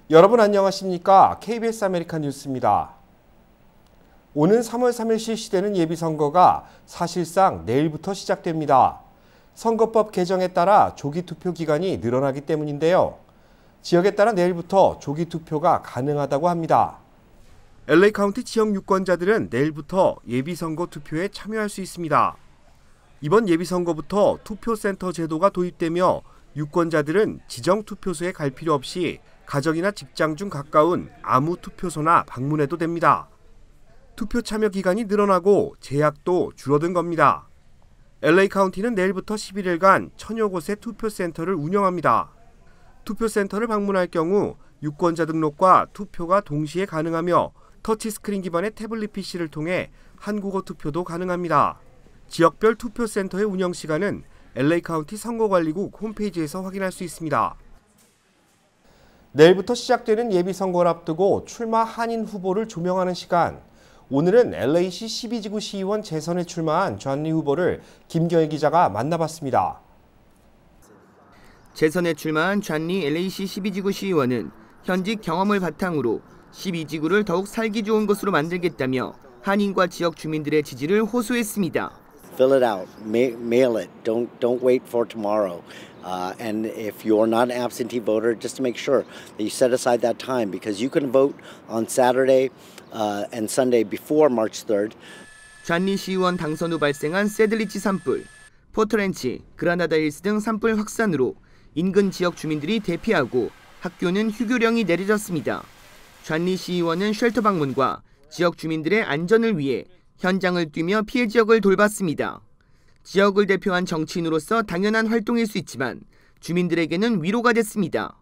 여러분 안녕하십니까? KBS 아메리칸 뉴스입니다. 오는 3월 3일 실시되는 예비선거가 사실상 내일부터 시작됩니다. 선거법 개정에 따라 조기 투표 기간이 늘어나기 때문인데요. 지역에 따라 내일부터 조기 투표가 가능하다고 합니다. LA 카운티 지역 유권자들은 내일부터 예비선거 투표에 참여할 수 있습니다. 이번 예비선거부터 투표센터 제도가 도입되며 유권자들은 지정 투표소에 갈 필요 없이 가정이나 직장 중 가까운 아무 투표소나 방문해도 됩니다. 투표 참여 기간이 늘어나고 제약도 줄어든 겁니다. LA 카운티는 내일부터 11일간 1000여 곳의 투표센터를 운영합니다. 투표센터를 방문할 경우 유권자 등록과 투표가 동시에 가능하며 터치스크린 기반의 태블릿 PC를 통해 한국어 투표도 가능합니다. 지역별 투표센터의 운영 시간은 LA 카운티 선거관리국 홈페이지에서 확인할 수 있습니다. 내일부터 시작되는 예비선거를 앞두고 출마 한인 후보를 조명하는 시간. 오늘은 LA시 12지구 시의원 재선에 출마한 존리 후보를 김경희 기자가 만나봤습니다. 재선에 출마한 존리 LA시 12지구 시의원은 현직 경험을 바탕으로 12지구를 더욱 살기 좋은 곳으로 만들겠다며 한인과 지역 주민들의 지지를 호소했습니다. Fill it out, mail it. Don't wait for tomorrow. And if you're not an absentee voter, just to make sure that you set aside that time because you can vote on Saturday and Sunday before March 3rd. 존리 시의원 당선 후 발생한 새들리치 산불, 포터렌치, 그라나다 힐스 등 산불 확산으로 인근 지역 주민들이 대피하고 학교는 휴교령이 내려졌습니다. 존리 시의원은 쉘터 방문과 지역 주민들의 안전을 위해 현장을 뛰며 피해 지역을 돌봤습니다. 지역을 대표한 정치인으로서 당연한 활동일 수 있지만 주민들에게는 위로가 됐습니다.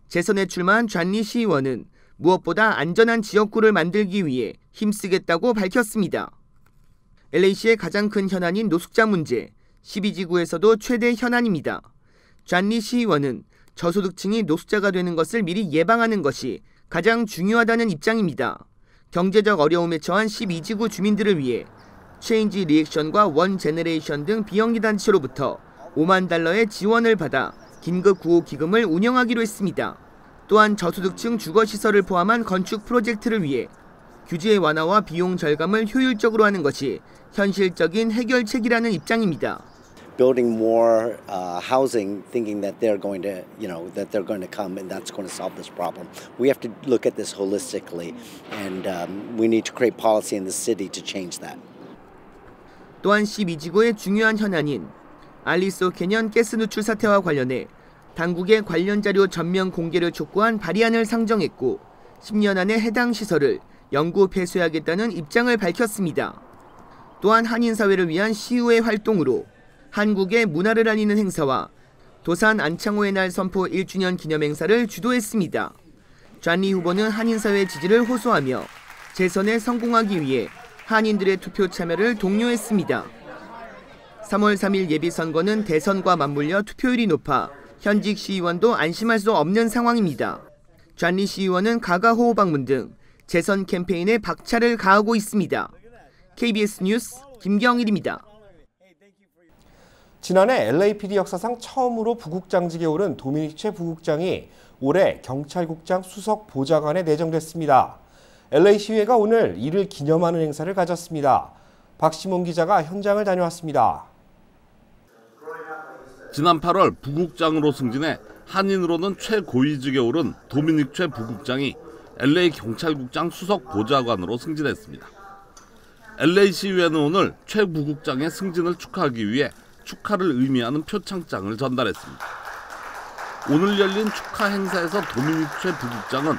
재선에 출마한 존리 시의원은 무엇보다 안전한 지역구를 만들기 위해 힘쓰겠다고 밝혔습니다. LA시의 가장 큰 현안인 노숙자 문제, 12지구에서도 최대 현안입니다. 존리 시의원은 저소득층이 노숙자가 되는 것을 미리 예방하는 것이 가장 중요하다는 입장입니다. 경제적 어려움에 처한 12지구 주민들을 위해 체인지 리액션과 원 제너레이션 등 비영리 단체로부터 $5만 달러의 지원을 받아 긴급 구호 기금을 운영하기로 했습니다. 또한 저소득층 주거시설을 포함한 건축 프로젝트를 위해 규제 완화와 비용 절감을 효율적으로 하는 것이 현실적인 해결책이라는 입장입니다. Building more housing, thinking that they're going to come and that's going to solve this problem. We have to look at this holistically, and we need to create policy in the city to change that. 또한 12지구의 중요한 현안인 알리소 캐년 가스 누출 사태와 관련해 당국의 관련 자료 전면 공개를 촉구한 발의안을 상정했고 10년 안에 해당 시설을 영구 폐쇄하겠다는 입장을 밝혔습니다. 또한 한인사회를 위한 시의회 활동으로 한국의 문화를 알리는 행사와 도산 안창호의 날 선포 1주년 기념행사를 주도했습니다. 존리 후보는 한인사회 지지를 호소하며 재선에 성공하기 위해 한인들의 투표 참여를 독려했습니다. 3월 3일 예비선거는 대선과 맞물려 투표율이 높아 현직 시의원도 안심할 수 없는 상황입니다. 존리 시의원은 가가 호호 방문 등 재선 캠페인에 박차를 가하고 있습니다. KBS 뉴스 김경일입니다. 지난해 LAPD 역사상 처음으로 부국장직에 오른 도미닉 최 부국장이 올해 경찰국장 수석 보좌관에 내정됐습니다. LA시의회가 오늘 이를 기념하는 행사를 가졌습니다. 박시몬 기자가 현장을 다녀왔습니다. 지난 8월 부국장으로 승진해 한인으로는 최고위직에 오른 도미닉 최 부국장이 LA 경찰국장 수석 보좌관으로 승진했습니다. LA시의회는 오늘 최 부국장의 승진을 축하하기 위해 축하를 의미하는 표창장을 전달했습니다. 오늘 열린 축하 행사에서 도미닉 최 부국장은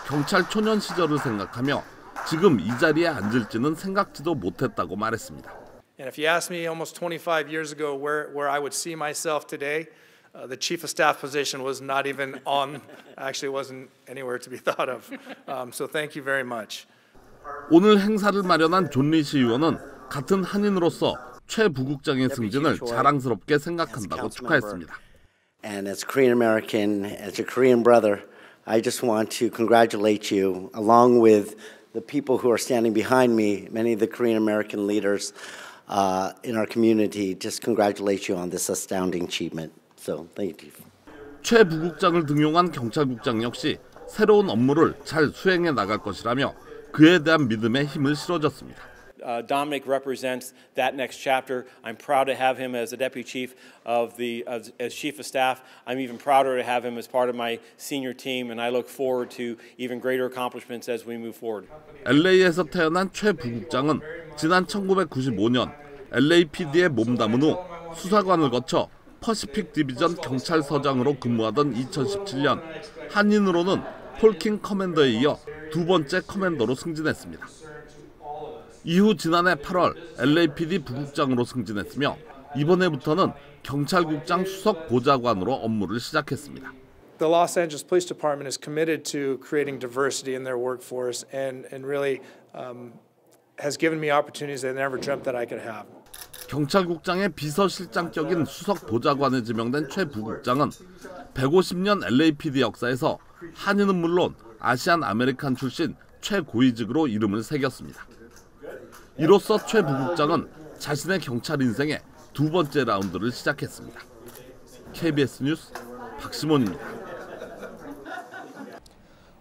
경찰 초년 시절을 생각하며 지금 이 자리에 앉을지는 생각지도 못했다고 말했습니다. And if you ask me almost 25 years ago where I would see myself today, the chief of staff position was not even on, actually wasn't anywhere to be thought of. So thank you very much. 오늘 행사를 마련한 존리 시의원은 같은 한인으로서 최 부국장의 승진을 자랑스럽게 생각한다고 축하했습니다. And as Korean American, as a Korean brother, I just want to congratulate you, along with the people who are standing behind me, many of the Korean American leaders in our community. Just congratulate you on this astounding achievement. So thank you. 최 부국장을 등용한 경찰국장 역시 새로운 업무를 잘 수행해 나갈 것이라며 그에 대한 믿음에 힘을 실어줬습니다. Dominic represents that next chapter. I'm proud to have him as the deputy chief as chief of staff. I'm even prouder to have him as part of my senior team, and I look forward to even greater accomplishments as we move forward. LA에서 태어난 최 부국장은 지난 1995년 LAPD에 몸담은 후 수사관을 거쳐 퍼시픽 디비전 경찰서장으로 근무하던 2017년 한인으로는 폴킹 커맨더에 이어 두 번째 커맨더로 승진했습니다. 이후 지난해 8월 LAPD 부국장으로 승진했으며 이번해부터는 경찰국장 수석 보좌관으로 업무를 시작했습니다. The Los Angeles Police Department is committed to creating diversity in their workforce and really has given me opportunities I never dreamt that I could have. 경찰국장의 비서실장격인 수석 보좌관에 지명된 최 부국장은 150년 LAPD 역사에서 한인은 물론 아시안 아메리칸 출신 최고위직으로 이름을 새겼습니다. 이로써 최 부국장은 자신의 경찰 인생의 두 번째 라운드를 시작했습니다. KBS 뉴스 박시몬입니다.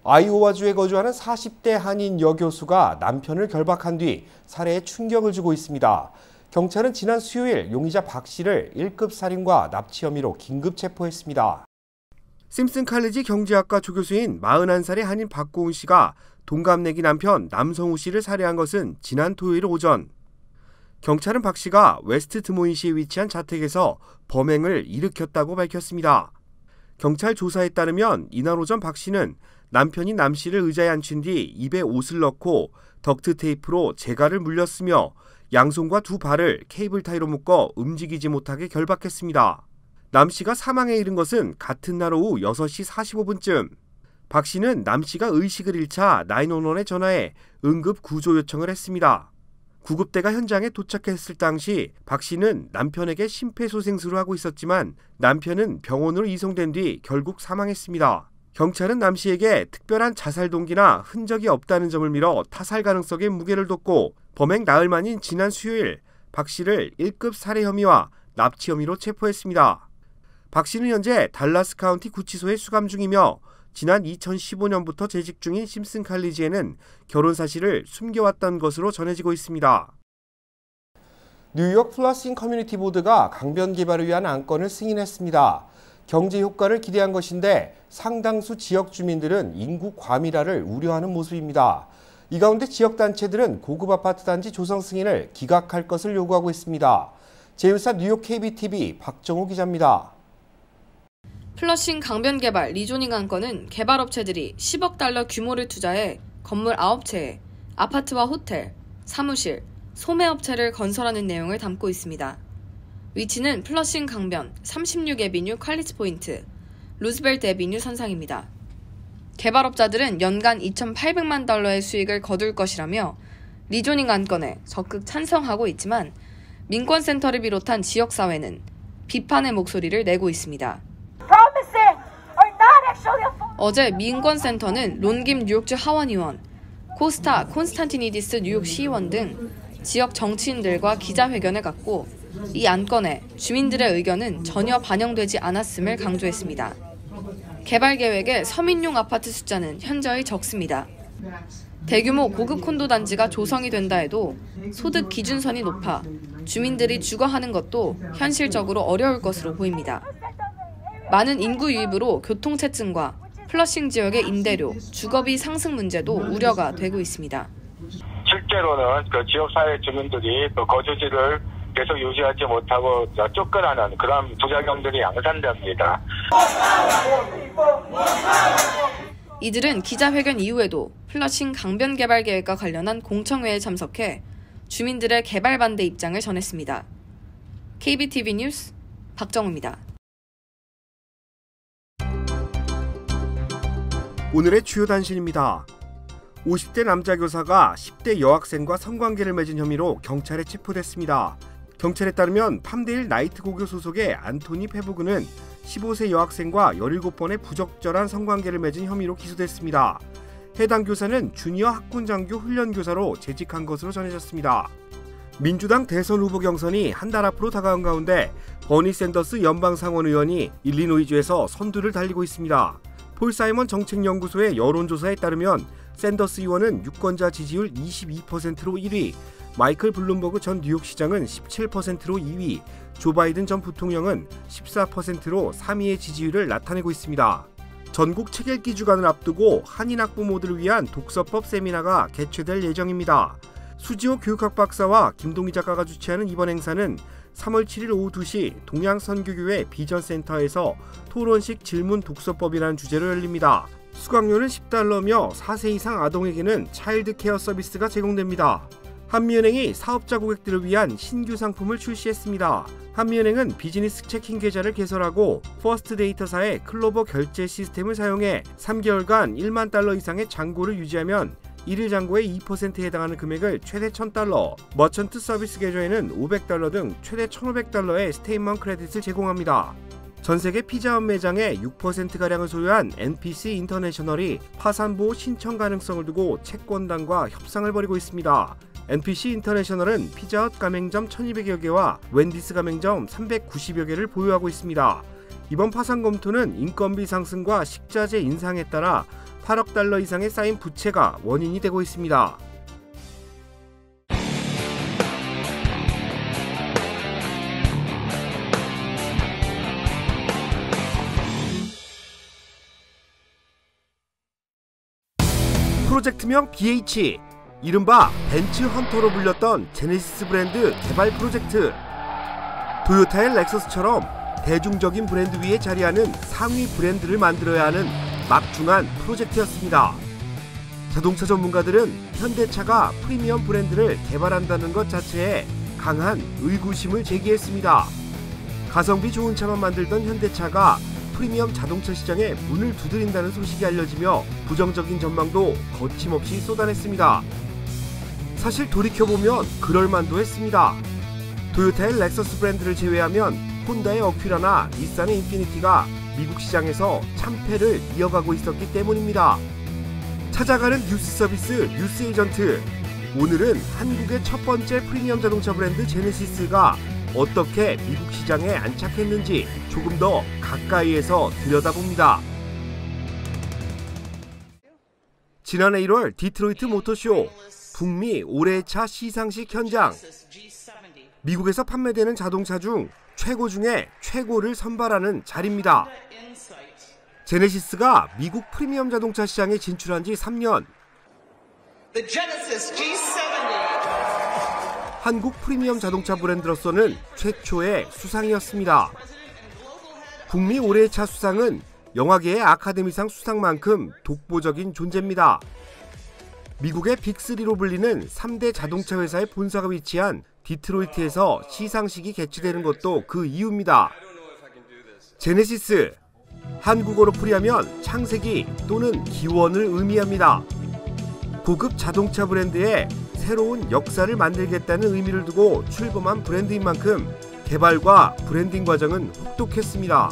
아이오와주에 거주하는 40대 한인 여교수가 남편을 결박한 뒤 살해에 충격을 주고 있습니다. 경찰은 지난 수요일 용의자 박 씨를 1급 살인과 납치 혐의로 긴급 체포했습니다. 심슨 칼리지 경제학과 조교수인 41살의 한인 박고은 씨가 동갑내기 남편 남성우 씨를 살해한 것은 지난 토요일 오전. 경찰은 박 씨가 웨스트 드모인시에 위치한 자택에서 범행을 일으켰다고 밝혔습니다. 경찰 조사에 따르면 이날 오전 박 씨는 남편인 남 씨를 의자에 앉힌 뒤 입에 옷을 넣고 덕트 테이프로 재갈을 물렸으며 양손과 두 발을 케이블 타이로 묶어 움직이지 못하게 결박했습니다. 남 씨가 사망에 이른 것은 같은 날 오후 6시 45분쯤. 박 씨는 남 씨가 의식을 잃자 911에 전화해 응급 구조 요청을 했습니다. 구급대가 현장에 도착했을 당시 박 씨는 남편에게 심폐소생술을 하고 있었지만 남편은 병원으로 이송된 뒤 결국 사망했습니다. 경찰은 남 씨에게 특별한 자살 동기나 흔적이 없다는 점을 밀어 타살 가능성에 무게를 뒀고 범행 나흘 만인 지난 수요일 박 씨를 1급 살해 혐의와 납치 혐의로 체포했습니다. 박 씨는 현재 달라스 카운티 구치소에 수감 중이며 지난 2015년부터 재직 중인 심슨 칼리지에는 결혼 사실을 숨겨왔던 것으로 전해지고 있습니다. 뉴욕 플러싱 커뮤니티 보드가 강변 개발을 위한 안건을 승인했습니다. 경제 효과를 기대한 것인데 상당수 지역 주민들은 인구 과밀화를 우려하는 모습입니다. 이 가운데 지역단체들은 고급 아파트 단지 조성 승인을 기각할 것을 요구하고 있습니다. 제1사 뉴욕 KBTV 박정우 기자입니다. 플러싱 강변 개발 리조닝 안건은 개발업체들이 10억 달러 규모를 투자해 건물 9채에 아파트와 호텔, 사무실, 소매업체를 건설하는 내용을 담고 있습니다. 위치는 플러싱 강변 36 애비뉴 퀄리츠 포인트, 루즈벨트 애비뉴 선상입니다. 개발업자들은 연간 2,800만 달러의 수익을 거둘 것이라며 리조닝 안건에 적극 찬성하고 있지만 민권센터를 비롯한 지역사회는 비판의 목소리를 내고 있습니다. 어제 민권센터는 론김 뉴욕주 하원의원, 코스타 콘스탄티니디스 뉴욕 시의원 등 지역 정치인들과 기자회견을 갖고 이 안건에 주민들의 의견은 전혀 반영되지 않았음을 강조했습니다. 개발 계획의 서민용 아파트 숫자는 현저히 적습니다. 대규모 고급 콘도 단지가 조성이 된다 해도 소득 기준선이 높아 주민들이 주거하는 것도 현실적으로 어려울 것으로 보입니다. 많은 인구 유입으로 교통체증과 플러싱 지역의 임대료, 주거비 상승 문제도 우려가 되고 있습니다. 실제로는 지역사회 주민들이 거주지를 계속 유지하지 못하고 쫓겨나는 그런 부작용들이 양산됩니다. 이들은 기자회견 이후에도 플러싱 강변 개발 계획과 관련한 공청회에 참석해 주민들의 개발 반대 입장을 전했습니다. KBTV 뉴스 박정우입니다. 오늘의 주요 단신입니다. 50대 남자 교사가 10대 여학생과 성관계를 맺은 혐의로 경찰에 체포됐습니다. 경찰에 따르면 팜데일 나이트 고교 소속의 안토니 페보그는 15세 여학생과 17번의 부적절한 성관계를 맺은 혐의로 기소됐습니다. 해당 교사는 주니어 학군장교 훈련교사로 재직한 것으로 전해졌습니다. 민주당 대선 후보 경선이 한 달 앞으로 다가온 가운데 버니 샌더스 연방상원 의원이 일리노이주에서 선두를 달리고 있습니다. 폴 사이먼 정책연구소의 여론조사에 따르면 샌더스 의원은 유권자 지지율 22%로 1위, 마이클 블룸버그 전 뉴욕시장은 17%로 2위, 조 바이든 전 부통령은 14%로 3위의 지지율을 나타내고 있습니다. 전국 책 읽기 주간을 앞두고 한인 학부모들을 위한 독서법 세미나가 개최될 예정입니다. 수지호 교육학 박사와 김동희 작가가 주최하는 이번 행사는 3월 7일 오후 2시 동양선교교회 비전센터에서 토론식 질문 독서법이라는 주제로 열립니다. 수강료는 $10며 4세 이상 아동에게는 차일드 케어 서비스가 제공됩니다. 한미은행이 사업자 고객들을 위한 신규 상품을 출시했습니다. 한미은행은 비즈니스 체킹 계좌를 개설하고 퍼스트 데이터사의 클로버 결제 시스템을 사용해 3개월간 $10,000 이상의 잔고를 유지하면 1일 잔고의 2%에 해당하는 금액을 최대 $1,000, 머천트 서비스 계좌에는 $500 등 최대 $1,500의 스테인먼 크레딧을 제공합니다. 전세계 피자헛 매장의 6%가량을 소유한 NPC 인터내셔널이 파산보호 신청 가능성을 두고 채권단과 협상을 벌이고 있습니다. NPC 인터내셔널은 피자헛 가맹점 1,200여 개와 웬디스 가맹점 390여 개를 보유하고 있습니다. 이번 파산 검토는 인건비 상승과 식자재 인상에 따라 $8억 이상의 쌓인 부채가 원인이 되고 있습니다. 프로젝트명 BH, 이른바 벤츠 헌터로 불렸던 제네시스 브랜드 개발 프로젝트. 토요타의 렉서스처럼 대중적인 브랜드 위에 자리하는 상위 브랜드를 만들어야 하는 막중한 프로젝트였습니다. 자동차 전문가들은 현대차가 프리미엄 브랜드를 개발한다는 것 자체에 강한 의구심을 제기했습니다. 가성비 좋은 차만 만들던 현대차가 프리미엄 자동차 시장에 문을 두드린다는 소식이 알려지며 부정적인 전망도 거침없이 쏟아냈습니다. 사실 돌이켜보면 그럴만도 했습니다. 토요타의 렉서스 브랜드를 제외하면 혼다의 어퀴라나 닛산의 인피니티가 미국 시장에서 참패를 이어가고 있었기 때문입니다. 찾아가는 뉴스 서비스 뉴스 에이전트. 오늘은 한국의 첫 번째 프리미엄 자동차 브랜드 제네시스가 어떻게 미국 시장에 안착했는지 조금 더 가까이에서 들여다봅니다. 지난해 1월 디트로이트 모터쇼, 북미 올해의 차 시상식 현장. 미국에서 판매되는 자동차 중 최고 중에 최고를 선발하는 자리입니다. 제네시스가 미국 프리미엄 자동차 시장에 진출한 지 3년. 한국 프리미엄 자동차 브랜드로서는 최초의 수상이었습니다. 북미 올해의 차 수상은 영화계의 아카데미상 수상만큼 독보적인 존재입니다. 미국의 빅3로 불리는 3대 자동차 회사의 본사가 위치한 디트로이트에서 시상식이 개최되는 것도 그 이유입니다. 제네시스, 한국어로 풀이하면 창세기 또는 기원을 의미합니다. 고급 자동차 브랜드의 새로운 역사를 만들겠다는 의미를 두고 출범한 브랜드인 만큼 개발과 브랜딩 과정은 혹독했습니다.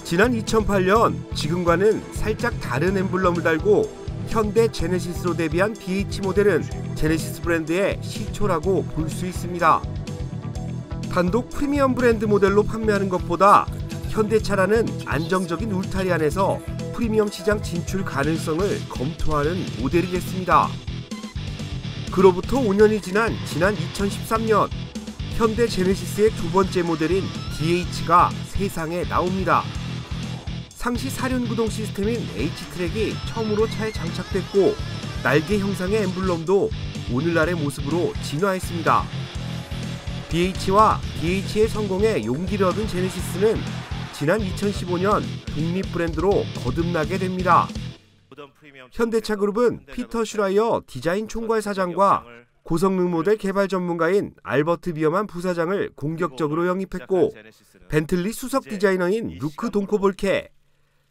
지난 2008년 지금과는 살짝 다른 엠블럼을 달고 현대 제네시스로 데뷔한 BH 모델은 제네시스 브랜드의 시초라고 볼 수 있습니다. 단독 프리미엄 브랜드 모델로 판매하는 것보다 현대차라는 안정적인 울타리 안에서 프리미엄 시장 진출 가능성을 검토하는 모델이겠습니다. 그로부터 5년이 지난 2013년 현대 제네시스의 두 번째 모델인 DH가 세상에 나옵니다. 상시 사륜구동 시스템인 H트랙이 처음으로 차에 장착됐고 날개 형상의 엠블럼도 오늘날의 모습으로 진화했습니다. BH와 DH의 성공에 용기를 얻은 제네시스는 지난 2015년 독립 브랜드로 거듭나게 됩니다. 현대차 그룹은 피터 슈라이어 디자인 총괄 사장과 고성능 모델 개발 전문가인 알버트 비어만 부사장을 공격적으로 영입했고 벤틀리 수석 디자이너인 루크 돈코볼케,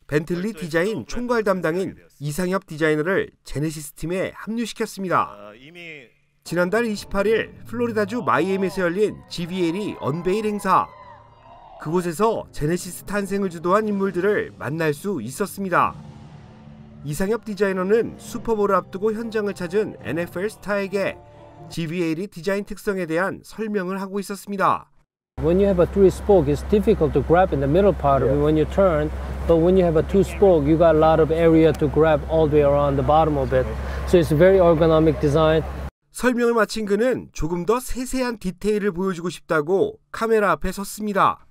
벤틀리 디자인 총괄 담당인 이상엽 디자이너를 제네시스 팀에 합류시켰습니다. 지난달 28일 플로리다주 마이애미에서 열린 GVL이 언베일 행사. 그곳에서 제네시스 탄생을 주도한 인물들을 만날 수 있었습니다. 이상엽 디자이너는 슈퍼볼을 앞두고 현장을 찾은 NFL 스타에게 GVL이 디자인 특성에 대한 설명을 하고 있었습니다. When you have a three spoke, it's difficult to grab in the middle part of it when you turn. But when you have a two-spoke, you got a lot of area to grab all the way around the bottom of it. So it's a very ergonomic design. 설명을 마친 그는 조금 더 세세한 디테일을 보여주고 싶다고 카메라 앞에 섰습니다.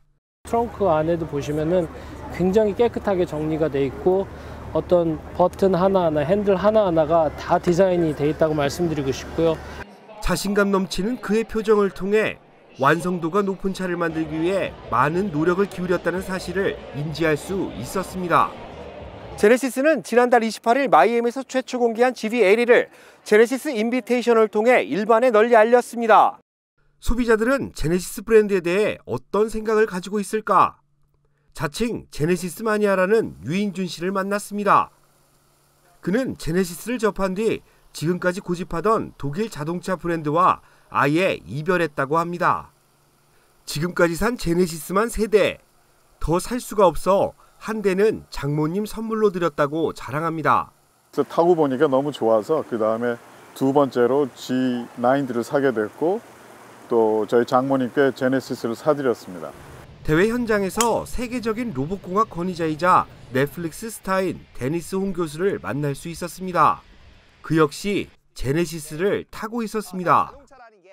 트렁크 안에도 보시면은 굉장히 깨끗하게 정리가 돼 있고 어떤 버튼 하나하나, 핸들 하나하나가 다 디자인이 돼 있다고 말씀드리고 싶고요. 자신감 넘치는 그의 표정을 통해 완성도가 높은 차를 만들기 위해 많은 노력을 기울였다는 사실을 인지할 수 있었습니다. 제네시스는 지난달 28일 마이애미에서 최초 공개한 GV80을 제네시스 인비테이션을 통해 일반에 널리 알렸습니다. 소비자들은 제네시스 브랜드에 대해 어떤 생각을 가지고 있을까? 자칭 제네시스 마니아라는 유인준 씨를 만났습니다. 그는 제네시스를 접한 뒤 지금까지 고집하던 독일 자동차 브랜드와 아예 이별했다고 합니다. 지금까지 산 제네시스만 3대, 더 살 수가 없어 한 대는 장모님 선물로 드렸다고 자랑합니다. 타고 보니까 너무 좋아서 그 다음에 두 번째로 G90를 사게 됐고 또 저희 장모님께 제네시스를 사드렸습니다. 대회 현장에서 세계적인 로봇공학 권위자이자 넷플릭스 스타인 데니스 홍 교수를 만날 수 있었습니다. 그 역시 제네시스를 타고 있었습니다.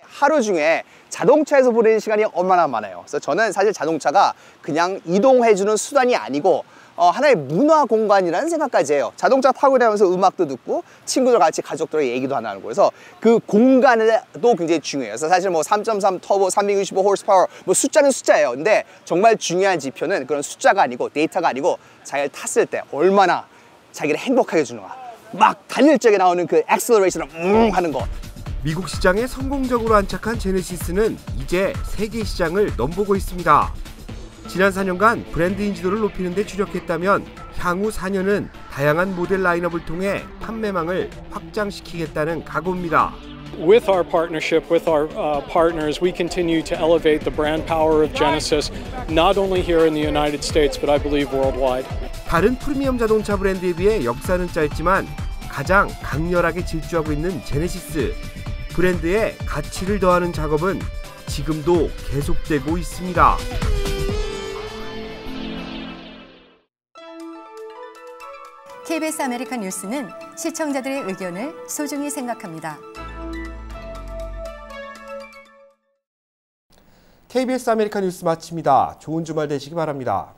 하루 중에 자동차에서 보내는 시간이 얼마나 많아요. 그래서 저는 사실 자동차가 그냥 이동해주는 수단이 아니고 하나의 문화 공간이라는 생각까지 해요. 자동차 타고 다니면서 음악도 듣고 친구들 같이 가족들과 얘기도 하나 하고 그래서 그 공간도 굉장히 중요해요. 그래서 사실 뭐 3.3 터보, 365 horsepower 뭐 숫자는 숫자예요. 근데 정말 중요한 지표는 그런 숫자가 아니고 데이터가 아니고 자기를 탔을 때 얼마나 자기를 행복하게 해주는가. 막 달릴 적에 나오는 그 액셀러레이션을 하는 거. 미국 시장에 성공적으로 안착한 제네시스는 이제 세계 시장을 넘보고 있습니다. 지난 4년간 브랜드 인지도를 높이는 데 주력했다면 향후 4년은 다양한 모델 라인업을 통해 판매망을 확장시키겠다는 각오입니다. With our partnership with our partners, we continue to elevate the brand power of Genesis, not only here in the United States, but I believe worldwide. 다른 프리미엄 자동차 브랜드에 비해 역사는 짧지만 가장 강렬하게 질주하고 있는 제네시스. 브랜드에 가치를 더하는 작업은 지금도 계속되고 있습니다. KBS 아메리칸 뉴스는 시청자들의 의견을 소중히 생각합니다. KBS 아메리칸 뉴스 마칩니다. 좋은 주말 되시기 바랍니다.